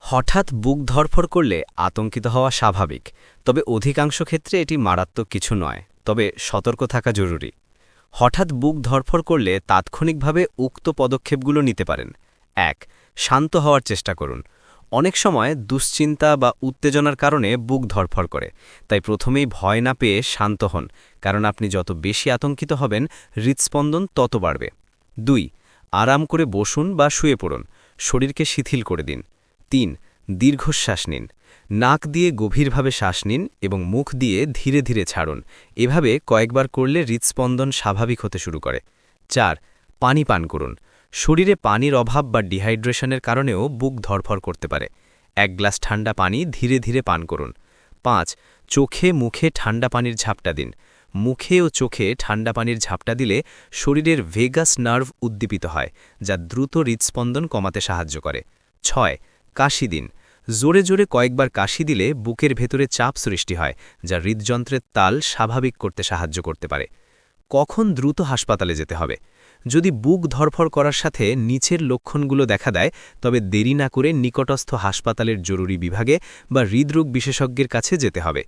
হঠাৎ বুক ধড়ফড় করলে আতঙ্কিত হওয়া স্বাভাবিক, তবে অধিকাংশ ক্ষেত্রে এটি মারাত্মক কিছু নয়, তবে সতর্ক থাকা জরুরি। হঠাৎ বুক ধড়ফড় করলে তাৎক্ষণিকভাবে উক্ত পদক্ষেপগুলো নিতে পারেন। ১. শান্ত হওয়ার চেষ্টা করুন। অনেক সময় দুশ্চিন্তা বা উত্তেজনার কারণে বুক ধড়ফড় করে, তাই প্রথমেই ভয় না পেয়ে শান্ত হন, কারণ আপনি যত বেশি আতঙ্কিত হবেন হৃৎস্পন্দন তত বাড়বে। ২. আরাম করে বসুন বা শুয়ে পড়ুন, শরীরকে শিথিল করে দিন। ৩. দীর্ঘশ্বাস নিন। নাক দিয়ে গভীরভাবে শ্বাস নিন এবং মুখ দিয়ে ধীরে ধীরে ছাড়ুন। এভাবে কয়েকবার করলে হৃৎস্পন্দন স্বাভাবিক হতে শুরু করে। ৪. পানি পান করুন। শরীরে পানির অভাব বা ডিহাইড্রেশনের কারণেও বুক ধড়ফড় করতে পারে। ১ গ্লাস ঠান্ডা পানি ধীরে ধীরে পান করুন। ৫. চোখে মুখে ঠান্ডা পানির ঝাপটা দিন। মুখে ও চোখে ঠান্ডা পানির ঝাপটা দিলে শরীরের ভেগাস নার্ভ উদ্দীপিত হয়, যা দ্রুত হৃৎস্পন্দন কমাতে সাহায্য করে। ৬. কাশি দিন। জোরে জোরে কয়েকবার কাশি দিলে বুকের ভেতরে চাপ সৃষ্টি হয়, যা হৃদযন্ত্রের তাল স্বাভাবিক করতে সাহায্য করতে পারে। কখন দ্রুত হাসপাতালে যেতে হবে? যদি বুক ধড়ফড় করার সাথে নিচের লক্ষণগুলো দেখা দেয়, তবে দেরি না করে নিকটস্থ হাসপাতালের জরুরি বিভাগে বা হৃদরোগ বিশেষজ্ঞের কাছে যেতে হবে।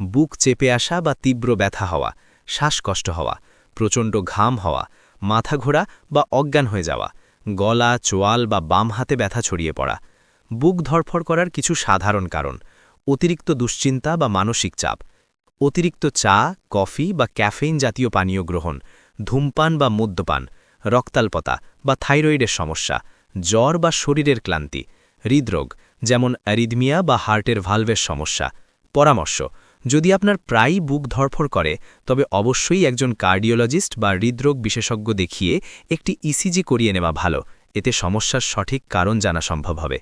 বুক চেপে আসা বা তীব্র ব্যথা হওয়া, শ্বাসকষ্ট হওয়া, প্রচণ্ড ঘাম হওয়া, মাথা ঘোরা বা অজ্ঞান হয়ে যাওয়া, গলা, চোয়াল বা বাম হাতে ব্যথা ছড়িয়ে পড়া। বুক ধড়ফড় করার কিছু সাধারণ কারণ: অতিরিক্ত দুশ্চিন্তা বা মানসিক চাপ, অতিরিক্ত চা, কফি বা ক্যাফেইন জাতীয় পানীয় গ্রহণ, ধূমপান বা মদ্যপান, রক্তাল্পতা বা থাইরয়েডের সমস্যা, জ্বর বা শরীরের ক্লান্তি, হৃদরোগ যেমন অ্যারিদমিয়া বা হার্টের ভালভের সমস্যা। পরামর্শ: যদি আপনার প্রায়ই বুক ধড়ফড় করে, তবে অবশ্যই একজন কার্ডিওলজিস্ট বা হৃদরোগ বিশেষজ্ঞ দেখিয়ে একটি ইসিজি করিয়ে নেওয়া ভালো। এতে সমস্যার সঠিক কারণ জানা সম্ভব হবে।